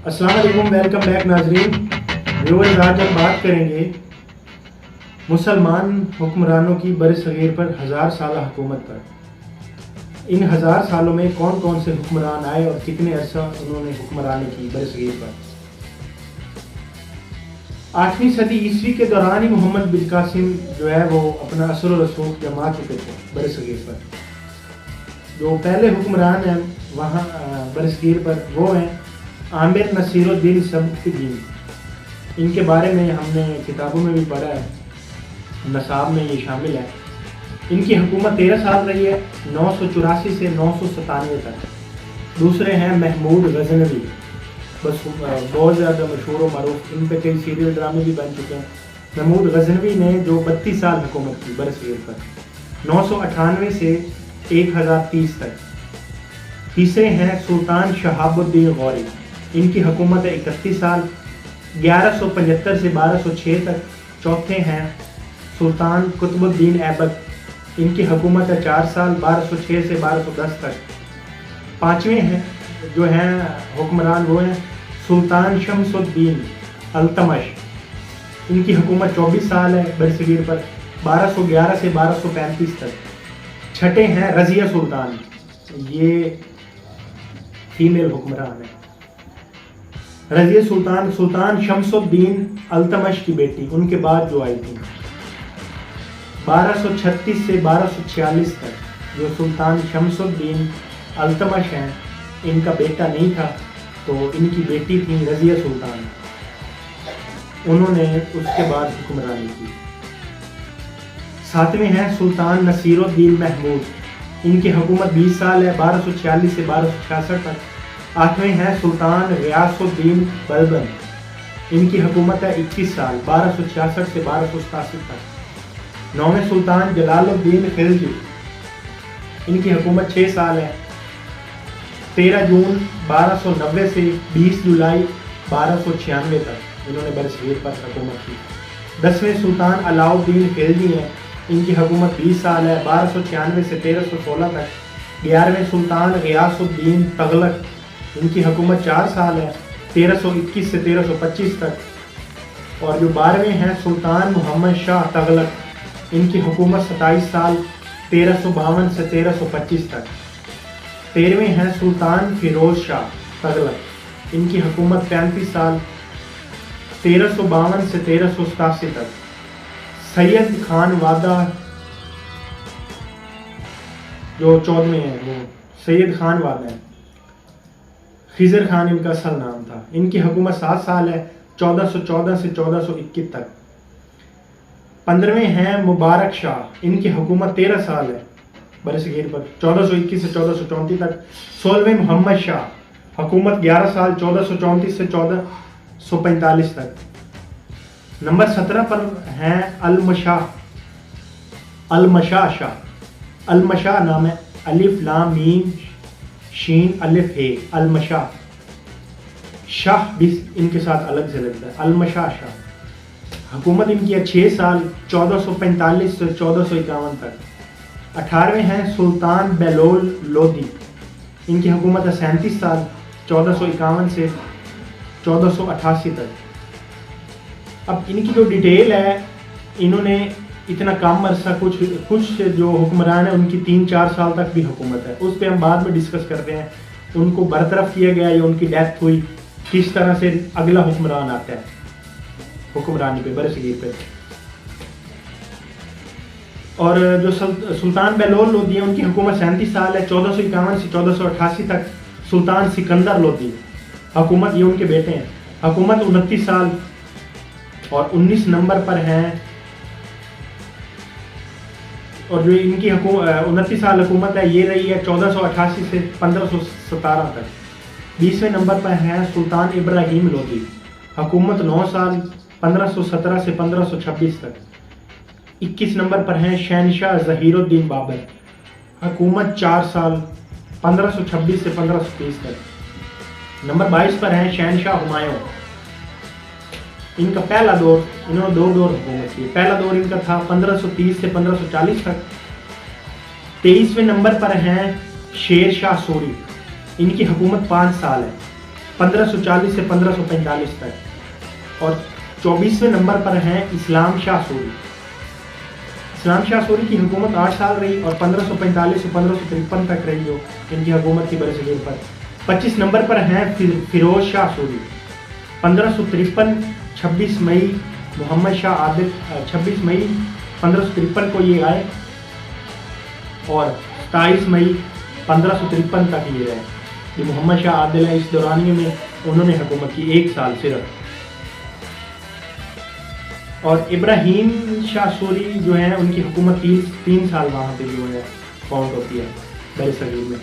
السلام علیکم، welcome back ناظرین ویورز۔ آج ہم بات کریں گے مسلمان حکمرانوں کی برصغیر پر 1000 سالہ حکومت پر۔ ان 1000 سالوں میں کون کون سے حکمران آئے اور کتنے عرصہ انہوں نے حکمرانی کی برصغیر پر۔ 8ویں صدی عیسوی کے دوران ہی محمد بن قاسم جو ہے وہ اپنا اثر و رسوخ جما چکے تھے برصغیر پر۔ جو پہلے حکمران ہیں وہاں برصغیر پر وہ ہیں عامر نصیر الدین سبکتگین۔ ان کے بارے میں ہم نے کتابوں میں بھی پڑھا ہے، نصاب میں یہ شامل ہے۔ ان کی حکومت 13 سال رہی ہے، 984 سے 997 تک۔ دوسرے ہیں محمود غزنوی، بس بہت زیادہ مشہور و معروف، ان پہ کئی سیریل ڈرامے بھی بن چکے ہیں۔ محمود غزنوی نے جو 32 سال حکومت کی برصغیر پر، 998 سے 1030 تک۔ تیسرے ہیں سلطان شہاب الدین غوری، ان کی حکومت ہے 31 سال، 1175 سے 1206 تک۔ چوتھے ہیں سلطان قطب الدین ایبک، ان کی حکومت ہے 4 سال، 1206 سے 1210 تک۔ پانچویں ہیں جو ہیں حکمران وہ ہیں سلطان شمس الدین التمش، ان کی حکومت 24 سال ہے برصغیر پر، 1211 سے 1235 تک۔ چھٹے ہیں رضیہ سلطان، یہ فیمیل حکمران ہے۔ رضیہ سلطان سلطان شمس الدین التمش کی بیٹی، ان کے بعد جو آئی تھی، 1236 سے 1246 تک۔ جو سلطان شمس الدین التمش ہیں ان کا بیٹا نہیں تھا، تو ان کی بیٹی تھی رضیہ سلطان، انہوں نے اس کے بعد حکمرانی کی۔ ساتویں ہیں سلطان نصیر الدین محمود، ان کی حکومت 20 سال ہے، 1246 سے 1266 تک۔ آٹھویں ہیں سلطان غیاث الدین بلبن، ان کی حکومت ہے 21 سال، 1266 سے 1287 تک۔ نویں سلطان جلال الدین خلجی، ان کی حکومت 6 سال ہے، 13 جون 1290 سے 20 جولائی 1296 تک انہوں نے برصغیر پر حکومت کی۔ 10ویں سلطان علاء الدین خلجی ہیں، ان کی حکومت 20 سال ہے، 1296 سے 1316 تک۔ 11ویں سلطان غیاث الدین تغلق، ان کی حکومت 4 سال ہے، 1321 سے 1325 تک۔ اور جو 12ویں ہیں سلطان محمد شاہ تغلق، ان کی حکومت 27 سال، 1352 سے 1325 تک۔ 13ویں ہیں سلطان فیروز شاہ تغلق، ان کی حکومت 35 سال، 1352 سے 1387 تک۔ سید خان وادہ جو 14ویں ہیں وہ سید خان وادہ ہیں، خضر خان ان کا اصل نام تھا، ان کی حکومت 7 سال ہے، 1414 سے 1421 تک۔ 15ویں ہیں مبارک شاہ، ان کی حکومت 13 سال ہے برصغیر پر، 1421 سے 1434 تک۔ 16ویں محمد شاہ، حکومت 11 سال، 1434 سے 1445 تک۔ نمبر 17 پر ہیں المشاہ شاہ، المشاہ نام ہے، الف لام میم شین الف ہے، المشاہ شاہ بھی ان کے ساتھ الگ سے لگتا ہے، المشاہ شاہ۔ حکومت ان کی ہے 6 سال، 1445 سے 1451 تک۔ 18ویں ہیں سلطان بیلول لودھی، ان کی حکومت ہے 37 سال، 1451 سے 1488 تک۔ اب ان کی جو ڈیٹیل ہے، انہوں نے اتنا کم عرصہ، کچھ جو حکمران ہیں ان کی 3-4 سال تک بھی حکومت ہے، اس پہ ہم بعد میں ڈسکس کرتے ہیں۔ ان کو برطرف کیا گیا یا ان کی ڈیتھ ہوئی، کس طرح سے اگلا حکمران آتا ہے حکمرانی پہ برصغیر پہ۔ اور جو سلطان بیلول لودھی ہیں ان کی حکومت 37 سال ہے، 1451 سے 1488 تک۔ سلطان سکندر لودھی، حکومت یہ ان کے بیٹے ہیں، حکومت 29 سال، اور 19 نمبر پر ہیں، اور جو ان کی 29 سال حکومت ہے یہ رہی ہے 1488 سے 1517 تک۔ 20ویں نمبر پر ہیں سلطان ابراہیم لودھی، حکومت 9 سال، 1517 سے 1526 تک۔ 21 نمبر پر ہیں شہنشاہ ظہیر الدین بابر، حکومت 4 سال، 1526 سے 1530 تک۔ نمبر 22 پر ہیں شہنشاہ ہمایوں، ان کا پہلا دور، انہوں نے 2 دور حکومت کی، پہلا دور ان کا تھا 1530 سے 1540 تک۔ 23ویں نمبر پر ہیں شیر شاہ سوری، ان کی حکومت 5 سال ہے، 1540 سے 1545 تک. اور 24ویں نمبر پر ہیں اسلام شاہ سوری. اسلام شاہ سوری کی حکومت 8 سال رہی اور 1545 سے 1553 تک رہی جو ان کی حکومت کی برصغیر پر. 25 نمبر پر ہیں فیروز شاہ سوری. 1553 26 مئی محمد شاہ عادل 26 مئی 1553 کو یہ آئے اور 27 مئی 1553 تک یہ رہے. یہ محمد شاہ عادل ہے. اس دورانیے میں انہوں نے حکومت کی 1 سال صرف. اور ابراہیم شاہ سوری جو ہیں ان کی حکومت 3 سال وہاں پہ جو ہے کاؤنٹ ہوتی ہے برصغیر میں.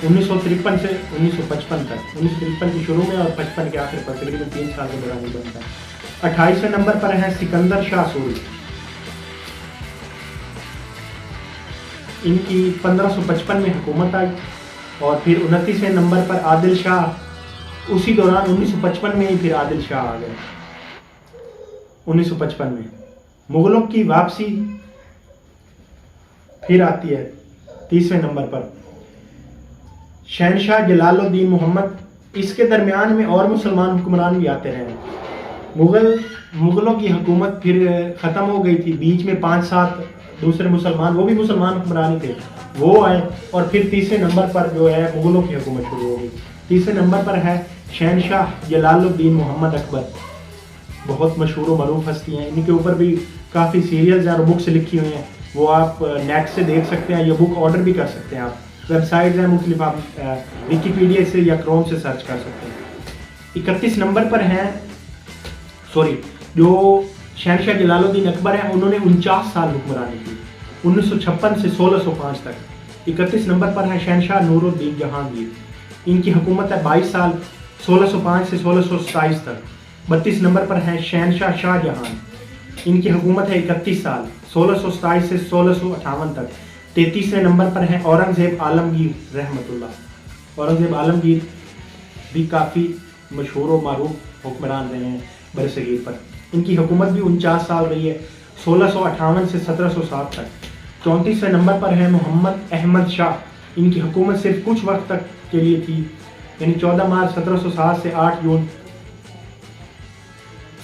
1953 سے 1955 تک. 1953 کی شروع میں اور 55 کے آخر پر تقریباً 3 سال کے دوران یہ بنتا ہے. 28ویں نمبر پر ہیں سکندر شاہ سوری. ان کی 1555 میں حکومت آئی. اور پھر 29ویں نمبر پر عادل شاہ. اسی دوران 1955 میں ہی پھر عادل شاہ آ گئے. 1955 میں مغلوں کی واپسی پھر آتی ہے 30ویں نمبر پر شہنشاہ جلال الدین محمد. اس کے درمیان میں اور مسلمان حکمران بھی آتے رہے. مغلوں کی حکومت پھر ختم ہو گئی تھی. بیچ میں 5-7 دوسرے مسلمان وہ بھی مسلمان حکمران تھے وہ آئے اور پھر 30ویں نمبر پر جو ہے مغلوں کی حکومت شروع ہو گئی. 30ویں نمبر پر ہے شہنشاہ جلال الدین محمد اکبر. بہت مشہور و معروف ہستی ہیں. ان کے اوپر بھی کافی سیریلز اور بکس لکھی ہوئی ہیں. وہ آپ نیٹ سے دیکھ سکتے ہیں. یہ بک آرڈر بھی کر سکتے ہیں. آپ ویب سائٹس ہیں مختلف. آپ ویکیپیڈیا سے یا کروم سے سرچ کر سکتے ہیں. 31 نمبر پر ہیں جو شہنشاہ جلال الدین اکبر ہیں. انہوں نے 49 سال حکمرانی کی 1956 سے 1605 تک. 31 نمبر پر ہے شہنشاہ نور الدین جہانگیر. ان کی حکومت ہے 22 سال 1605 سے 1627 تک. 32 نمبر پر ہیں شہنشاہ شاہ جہان. ان کی حکومت ہے 31 سال 1627 سے 1658 تک. 33ویں نمبر پر ہیں اورنگزیب عالمگیر رحمۃ اللہ. اورنگزیب عالمگیر بھی کافی مشہور و معروف حکمران رہے ہیں برصغیر پر. ان کی حکومت بھی 49 سال رہی ہے 1658 سے 1707 تک. 34ویں نمبر پر ہیں محمد احمد شاہ. ان کی حکومت صرف کچھ وقت تک کے لیے تھی یعنی 14 مارچ 1707 سے 8 جون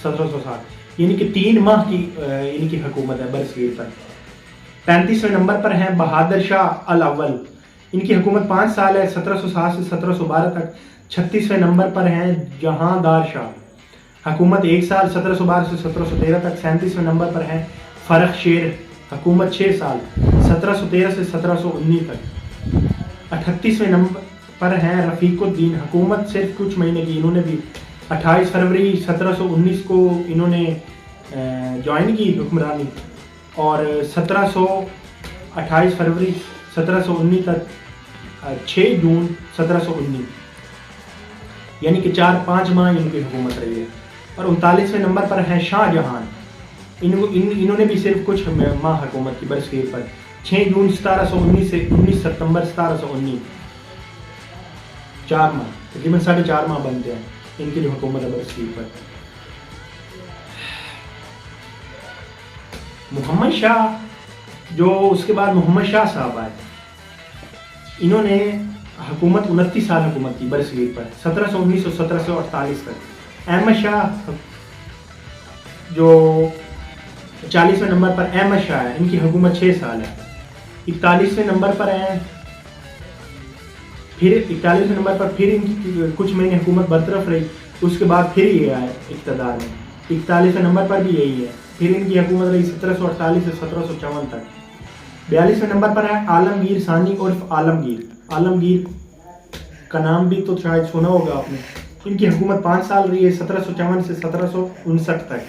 1707 یعنی کہ 3 ماہ کی ان کی حکومت ہے برصغیر پر. 35ویں نمبر پر ہیں بہادر شاہ الاول. ان کی حکومت 5 سال ہے 1707 سے 1712 تک. 36ویں نمبر پر ہیں جہاندار شاہ. حکومت 1 سال 1712 سے 1713 تک. 37ویں نمبر پر ہیں فرخ شیر. حکومت 6 سال 1713 سے 1719 تک. 38ویں نمبر پر ہیں رفیق الدین. حکومت صرف کچھ مہینے کی. انہوں نے بھی 28 فروری 1719 کو انہوں نے جوائن کی حکمرانی اور 28 فروری 1719 تک 6 جون 1719 یعنی کہ 4-5 ماہ ان کی حکومت رہی ہے. اور 39ویں نمبر پر ہیں شاہ جہان. انہوں نے بھی صرف کچھ ماہ حکومت کی برصغیر پر. 6 جون 1719 سے 19 ستمبر 1719 4 ماہ تقریباً 4.5 ماہ بنتے ہیں ان کی جو حکومت ہے برصغیر پر. محمد شاہ جو اس کے بعد محمد شاہ صاحب آئے انہوں نے حکومت 29 سال حکومت کی برصغیر پر 1719 سے 1748 تک. احمد شاہ جو 40ویں نمبر پر احمد شاہ ہے. ان کی حکومت 6 سال ہے. 41ویں نمبر پر ہیں پھر 41ویں نمبر پر پھر ان کی کچھ مہینے حکومت برطرف رہی. اس کے بعد پھر یہ آئے اقتدار میں. 41ویں نمبر پر بھی یہی ہے. پھر ان کی حکومت رہی 1748 سے 1754 تک. 42ویں نمبر پر ہے عالمگیر ثانی عرف عالمگیر. عالمگیر کا نام بھی تو شاید سنا ہوگا آپ نے. ان کی حکومت 5 سال رہی ہے 1754 سے 1759 تک.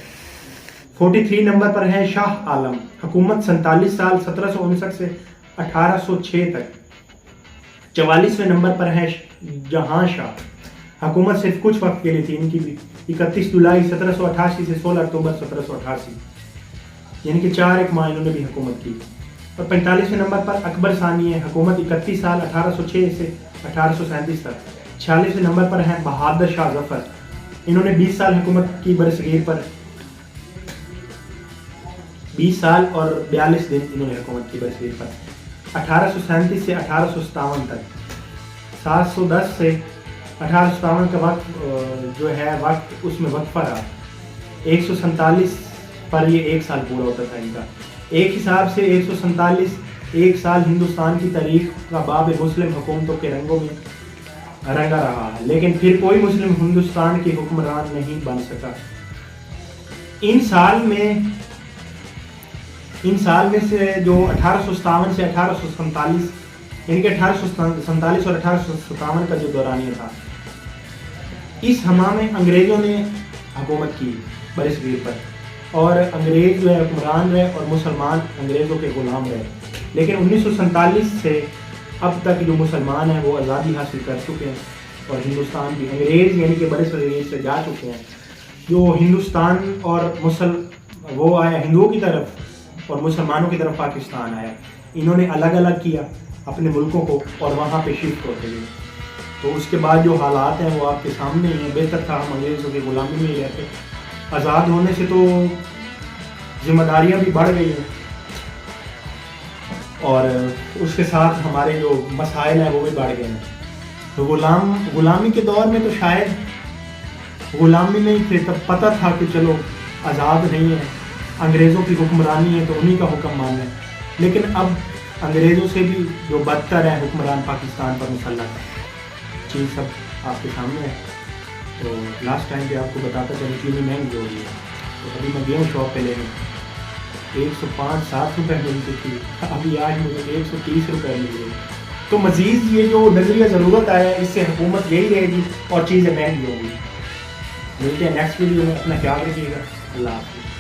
43 نمبر پر ہے شاہ عالم. حکومت 47 سال 1759 سے 1806 تک. 44ویں نمبر پر ہے جہاں شاہ. حکومت صرف کچھ وقت کے لیے تھی ان کی بھی. 31 جولائی 1788 سے 16 اکتوبر 1788 یعنی کہ 4 ماہ انہوں نے بھی حکومت کی. اور 45ویں نمبر پر اکبر ثانی ہے. حکومت 31 سال 1806 سے 1837 تک. 46ویں نمبر پر ہیں بہادر شاہ ظفر. انہوں نے 20 سال حکومت کی برصغیر پر. 20 سال اور 42 دن انہوں نے حکومت کی برصغیر پر. 1837 سے 1857 تک. 710 سے 1857 کا وقت جو ہے وقت اس میں وقفہ رہا. 147 پر یہ 1 سال پورا ہوتا تھا ان کا. ایک حساب سے 147 1 سال ہندوستان کی تاریخ کا باب مسلم حکومتوں کے رنگوں میں رنگا رہا ہے، لیکن پھر کوئی مسلم ہندوستان کی حکمران نہیں بن سکا. ان سال میں سے جو 1857 سے 1847 یعنی کہ 1847 اور 1857 کا جو دورانیہ تھا، اس ہمہ میں انگریزوں نے حکومت کی برصغیر پر، اور انگریز جو ہے حکمران رہے اور مسلمان انگریزوں کے غلام رہے. لیکن 1947 سے اب تک جو مسلمان ہیں وہ آزادی حاصل کر چکے ہیں، اور ہندوستان بھی انگریز یعنی کہ برصغیر سے جا چکے ہیں. جو ہندوستان اور وہ آیا ہندوؤں کی طرف اور مسلمانوں کی طرف پاکستان آیا. انہوں نے الگ الگ کیا اپنے ملکوں کو اور وہاں پہ شفٹ ہوتے گئے. تو اس کے بعد جو حالات ہیں وہ آپ کے سامنے ہی ہیں. بہتر تھا ہم انگریزوں کی غلامی میں ہی رہتے. آزاد ہونے سے تو ذمہ داریاں بھی بڑھ گئی ہیں، اور اس کے ساتھ ہمارے جو مسائل ہیں وہ بھی بڑھ گئے ہیں. تو غلامی کے دور میں تو شاید غلامی میں ہی تھے، تب پتہ تھا کہ چلو آزاد نہیں ہے، انگریزوں کی حکمرانی ہے تو انہی کا حکم ماننا ہے. لیکن اب انگریزوں سے بھی جو بدتر ہے حکمران پاکستان پر مسلط ہے. چیز سب آپ کے سامنے ہے. تو لاسٹ ٹائم پہ آپ کو بتاتا چلوں چینی مہنگی ہو رہی ہے. تو ابھی میں گیا ہوں شاپ پہ لینے، 105-107 روپے ملتی تھی، ابھی آج مجھے 130 روپے مل رہی. تو مزید یہ جو نظریہ ضرورت آیا ہے، اس سے حکومت یہی رہے گی اور چیزیں مہنگی ہوں گی. ملتے ہیں نیکسٹ ویڈیو میں. اپنا خیال رکھیے گا. اللہ حافظ.